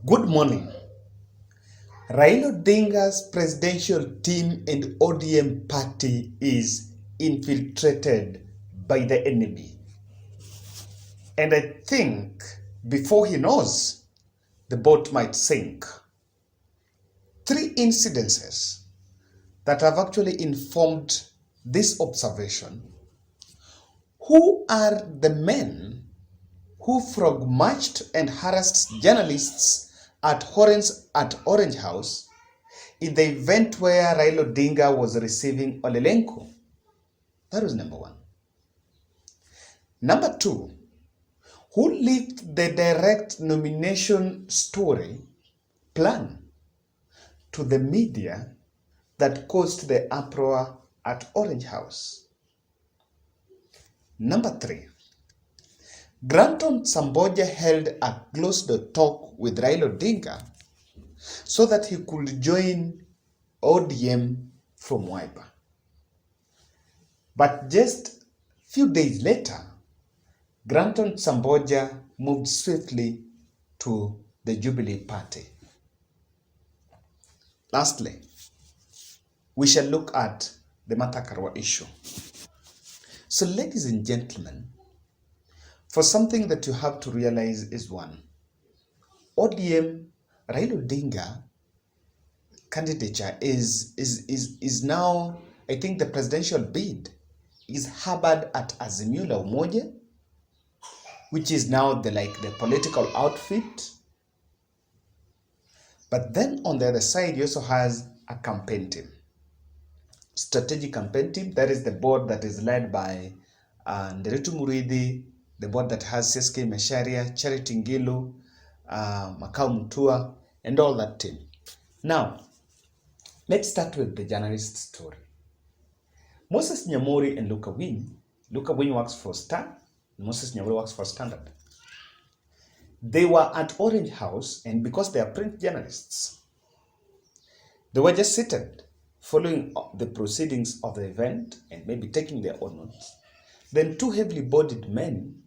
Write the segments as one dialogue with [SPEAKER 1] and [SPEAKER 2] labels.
[SPEAKER 1] Good morning. Raila Odinga's presidential team and ODM party is infiltrated by the enemy. And I think before he knows, the boat might sink. Three incidences that have actually informed this observation. Who are the men who frog marched and harassed journalists at Orange House in the event where Raila Odinga was receiving Olelenko? That was number one. Number two, who leaked the direct nomination story plan to the media that caused the uproar at Orange House? Number three, Granton Samboja held a closed-door talk with Raila Odinga so that he could join ODM from Wiper. But just a few days later, Granton Samboja moved swiftly to the Jubilee Party. Lastly, we shall look at the Martha Karua issue. So, ladies and gentlemen, for something that you have to realize is one, ODM Raila Odinga candidature is now, I think the presidential bid is harbored at Azimio la Umoja, which is now the political outfit. But then on the other side, he also has a campaign team, strategic campaign team. That is the board that is led by Nderetu Muridi, the board that has CSK Mesharia, Charity Ngilu, Makau Mutua, and all that team. Now, let's start with the journalist story. Moses Nyamori and Luka Winy. Luka Winy works for Star, and Moses Nyamori works for Standard. They were at Orange House, and because they are print journalists, they were just seated following the proceedings of the event and maybe taking their own notes. Then two heavily bodied men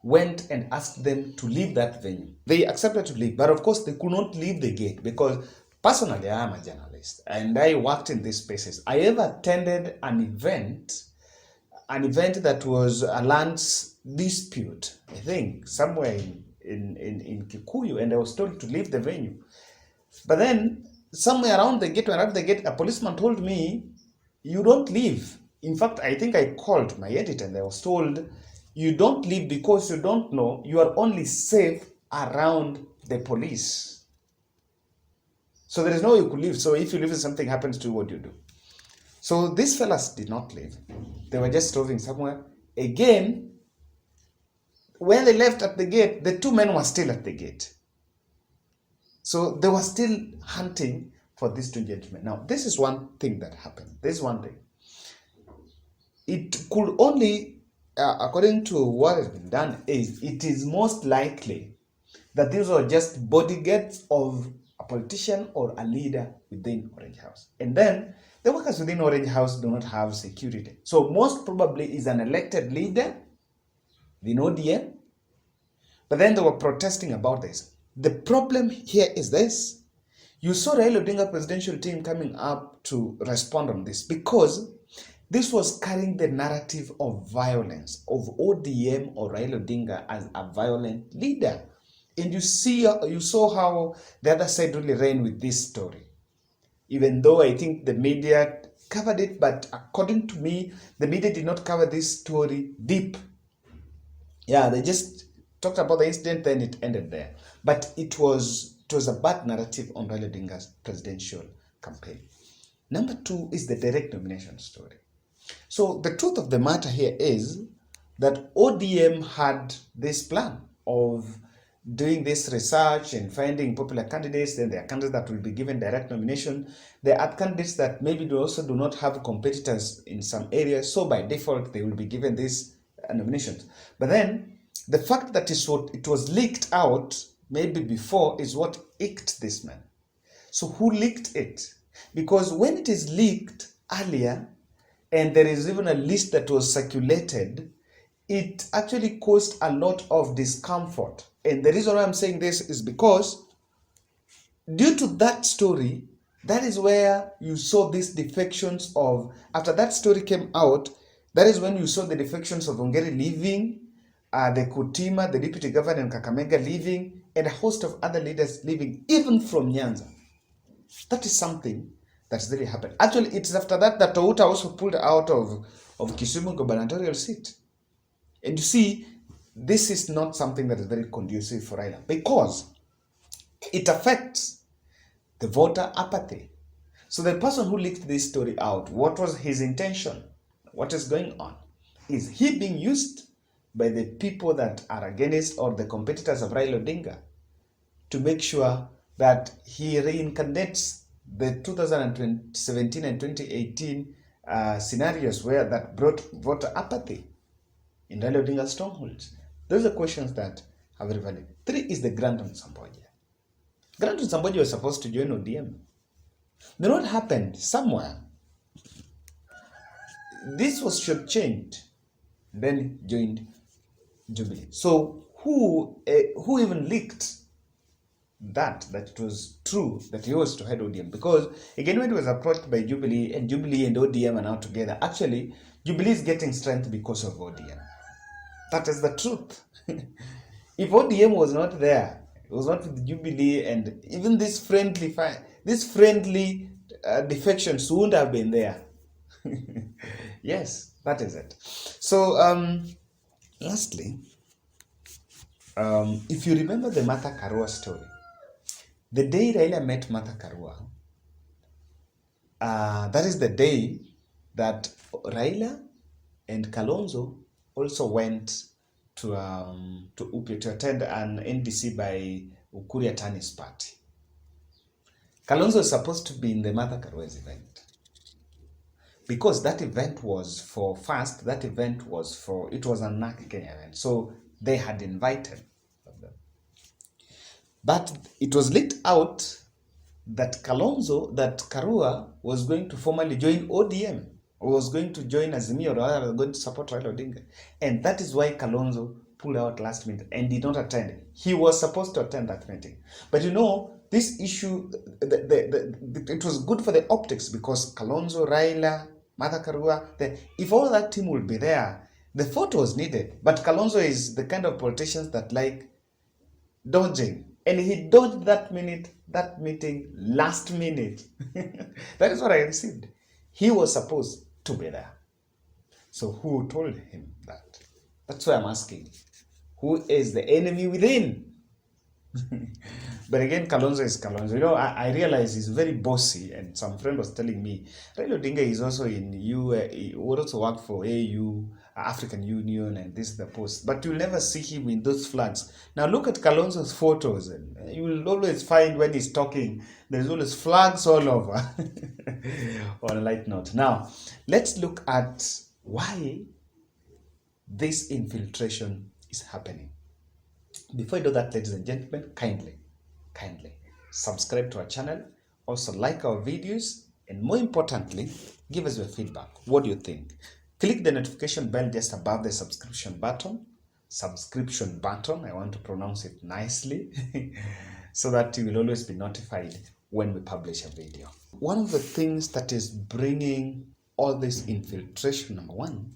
[SPEAKER 1] went and asked them to leave that venue. They accepted to leave, but of course they could not leave the gate because personally I am a journalist and I worked in these spaces. I ever attended an event that was a land dispute, I think somewhere in Kikuyu, and I was told to leave the venue. But then somewhere around the gate, a policeman told me, you don't leave. In fact, I think I called my editor and I was told, you don't leave because you don't know you are only safe around the police. So there is no way you could leave. So if you leave and something happens to you, what do you do? So these fellas did not leave. They were just roving somewhere. Again, when they left at the gate, the two men were still at the gate. So they were still hunting for these two gentlemen. Now, this is one thing that happened. This is one thing. It could only, according to what has been done, it is most likely that these were just bodyguards of a politician or a leader within Orange House. And then the workers within Orange House do not have security. So most probably is an elected leader, the ODM, but then they were protesting about this. The problem here is this. You saw Raila Odinga presidential team coming up to respond on this because this was carrying the narrative of violence, of ODM or Raila Odinga as a violent leader. And you saw how the other side really ran with this story. Even though I think the media covered it, but according to me, the media did not cover this story deep. Yeah, they just talked about the incident, then it ended there. But it was a bad narrative on Raila Odinga's presidential campaign. Number two is the direct nomination story. So the truth of the matter here is that ODM had this plan of doing this research and finding popular candidates. Then there are candidates that will be given direct nomination. There are candidates that maybe also do not have competitors in some areas. So by default, they will be given these nominations. But then the fact that it was leaked out maybe before is what icked this man. So who leaked it? Because when it is leaked earlier, and there is even a list that was circulated, it actually caused a lot of discomfort. And the reason why I'm saying this is because due to that story, that is where you saw these defections of, after that story came out, that is when you saw the defections of Ongeri leaving, the Kutima, the deputy governor in Kakamega leaving, and a host of other leaders leaving, even from Nyanza. That is something that's really happened. Actually, it's after that that Touta also pulled out of Kisumu gubernatorial seat. And you see, this is not something that is very conducive for Raila, because it affects the voter apathy. So the person who leaked this story out, what was his intention? What is going on? Is he being used by the people that are against or the competitors of Raila Odinga to make sure that he reincarnates the 2017 and 2018 scenarios where that brought voter apathy in Raila Odinga's strongholds? Those are questions that are very valid. 3 is the Granton Samboja. Granton Samboja was supposed to join ODM. Then what happened? Somewhere, this was shortchanged, then joined Jubilee. So who even leaked that it was true that he was to head ODM? Because again, when he was approached by Jubilee and ODM are now together, actually Jubilee is getting strength because of ODM. That is the truth. If ODM was not there, it was not with Jubilee, and even this friendly defections wouldn't have been there. Yes, that is it. So lastly, if you remember the Martha Karua story, the day Raila met Martha Karua, that is the day that Raila and Kalonzo also went to Upio to attend an NDC by Ukuri Attorney's party. Kalonzo is supposed to be in the Martha Karua's event, because that event was it was a NAK Kenya event, so they had invited them. But it was leaked out that Karua was going to formally join ODM, or was going to join Azimio, or was going to support Raila Odinga. And that is why Kalonzo pulled out last minute and did not attend. He was supposed to attend that meeting. But you know, this issue, it was good for the optics, because Kalonzo, Raila, Martha Karua, if all that team would be there, the photo was needed. But Kalonzo is the kind of politicians that like dodging. And he dodged that meeting last minute. That is what I received. He was supposed to be there. So who told him that? That's why I'm asking. Who is the enemy within? But again, Kalonzo is Kalonzo. You know, I realize he's very bossy, and some friend was telling me, Raila Odinga is also in he would also work for AU, African Union, and this is the post. But you'll never see him in those flags. Now look at Kalonzo's photos, and you will always find when he's talking, there's always flags all over. On a light note. Now, let's look at why this infiltration is happening. Before I do that, ladies and gentlemen, kindly subscribe to our channel, also like our videos, and more importantly, give us your feedback. What do you think? Click the notification bell just above the subscription button. I want to pronounce it nicely so that you will always be notified when we publish a video. One of the things that is bringing all this infiltration, number one,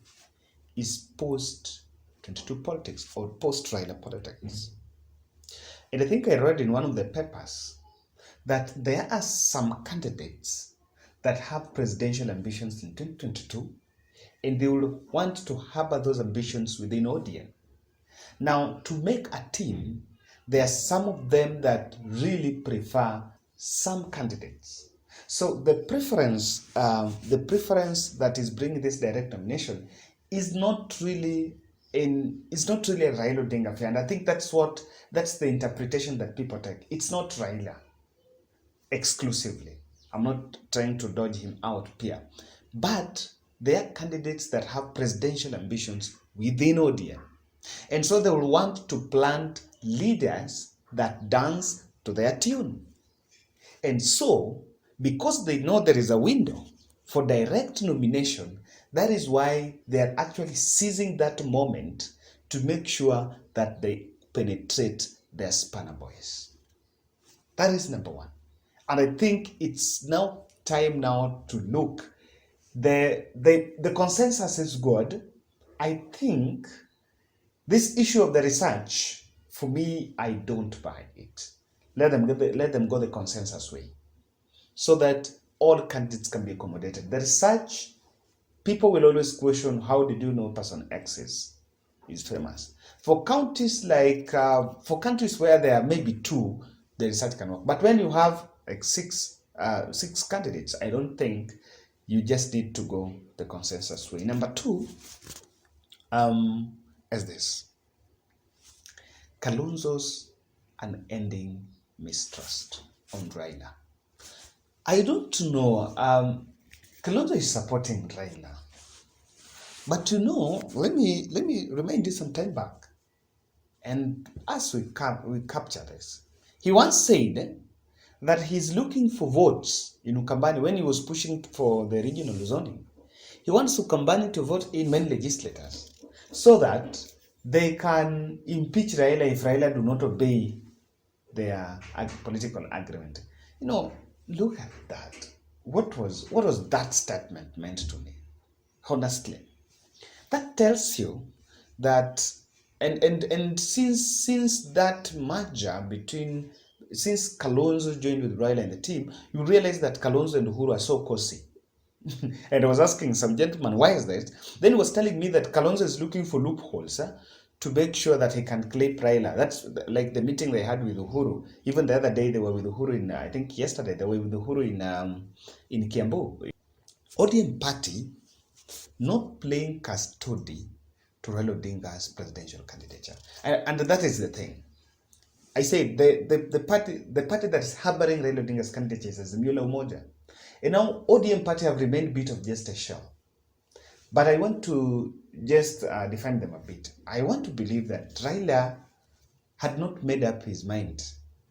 [SPEAKER 1] is post-22 politics, or post-Raila politics. And I think I read in one of the papers that there are some candidates that have presidential ambitions in 2022, and they will want to harbor those ambitions within ODM. Now, to make a team, there are some of them that really prefer some candidates. So the preference that is bringing this direct nomination is not really a Raila Odinga affair, and I think that's the interpretation that people take. It's not Raila exclusively. I'm not trying to dodge him out here, but there are candidates that have presidential ambitions within ODM, and so they will want to plant leaders that dance to their tune. And so, because they know there is a window for direct nomination, that is why they are actually seizing that moment to make sure that they penetrate their spanner boys. That is number one. And I think it's now time now to look. The consensus is good. I think this issue of the research, for me, I don't buy it. Let them go the consensus way, so that all candidates can be accommodated. The research, people will always question, how did you know person X is famous? For countries for countries where there are maybe 2, the research can work. But when you have like six candidates, I don't think you just need to go the consensus way. Number 2, is this: Kalonzo's unending mistrust on Raila. I don't know. Kalonzo is supporting Raila, but let me remind you some time back, and as we capture this, he once said that he's looking for votes in Ukambani when he was pushing for the regional zoning. He wants Ukambani to vote in many legislators so that they can impeach Raila if Raila do not obey their political agreement. Look at that. What was that statement meant to me? Honestly, that tells you that, and since that merger since Kalonzo joined with Raila and the team, you realize that Kalonzo and Uhuru are so cozy. And I was asking some gentleman, why is that? Then he was telling me that Kalonzo is looking for loopholes to make sure that he can claim Raila. That's like the meeting they had with Uhuru. Even the other day, they were with Uhuru I think yesterday, they were with Uhuru in Kiambu. ODM party not playing custody to Raila Odinga's presidential candidature. And that is the thing. I say the party that is harboring Raila Odinga's candidature is Azimio la Umoja. And now ODM party have remained a bit of just a shell. But I want to just define them a bit. I want to believe that Raila had not made up his mind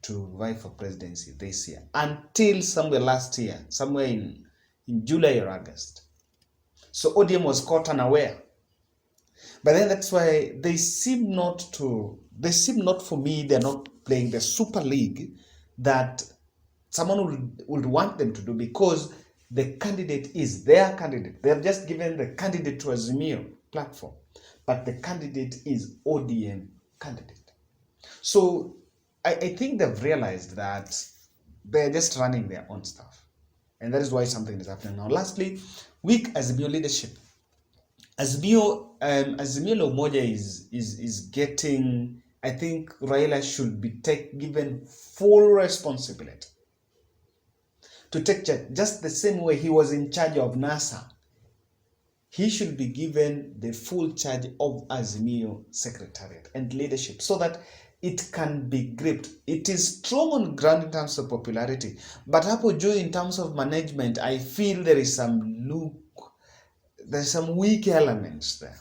[SPEAKER 1] to vie for presidency this year until somewhere last year, somewhere in July or August. So ODM was caught unaware. But then that's why they seem not for me, they're not playing the Super League that someone would want them to do, because the candidate is their candidate. They have just given the candidate to Azimio platform, but the candidate is ODM candidate. So I think they've realized that they're just running their own stuff. And that is why something is happening now. Lastly, weak Azimio leadership. Azimio la Umoja is getting, I think Raila should be given full responsibility to take charge, just the same way he was in charge of NASA. He should be given the full charge of Azimio Secretariat and leadership so that it can be gripped. It is strong on ground in terms of popularity, but hapo juu in terms of management, I feel there's some weak elements there.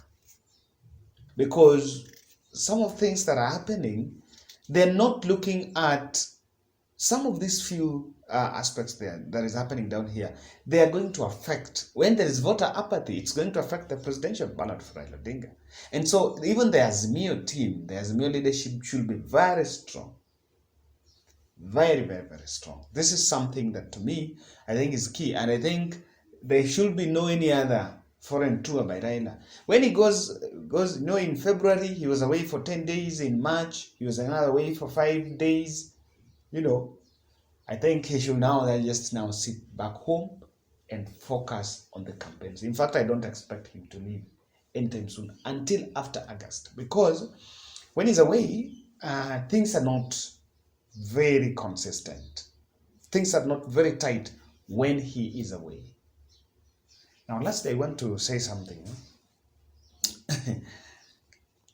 [SPEAKER 1] Because some of things that are happening, they're not looking at some of these few aspects there that is happening down here. They are going to affect, when there is voter apathy, it's going to affect the presidential ballot for Raila Odinga. And so even the Azimio team, the Azimio leadership should be very strong. Very, very, very strong. This is something that to me, I think is key. And I think there should be no any other foreign tour by Raila. When he goes, in February, he was away for 10 days. In March, he was another away for 5 days. I think he should just sit back home and focus on the campaigns. In fact, I don't expect him to leave anytime soon until after August, because when he's away, things are not very consistent. Things are not very tight when he is away. Now, lastly, I want to say something.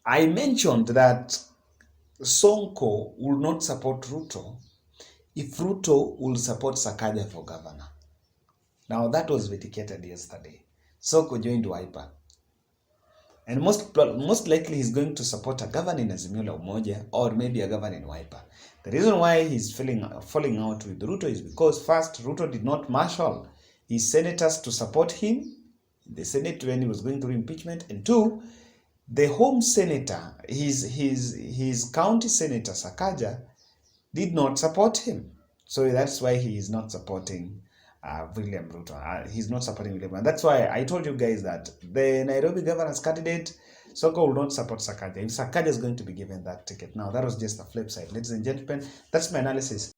[SPEAKER 1] I mentioned that Sonko will not support Ruto if Ruto will support Sakaja for governor. Now, that was vindicated yesterday. Sonko joined Wiper. And most likely he's going to support a governor in Azimio la Umoja, or maybe a governor in Wiper. The reason why he's falling out with Ruto is because, first, Ruto did not marshal his senators to support him in the Senate when he was going through impeachment. And two, the home senator, his county senator, Sakaja, did not support him. So that's why he is not supporting William Ruto. He's not supporting William. And that's why I told you guys that the Nairobi governor's candidate, Soko, will not support Sakaja. If Sakaja is going to be given that ticket. Now, that was just the flip side. Ladies and gentlemen, that's my analysis.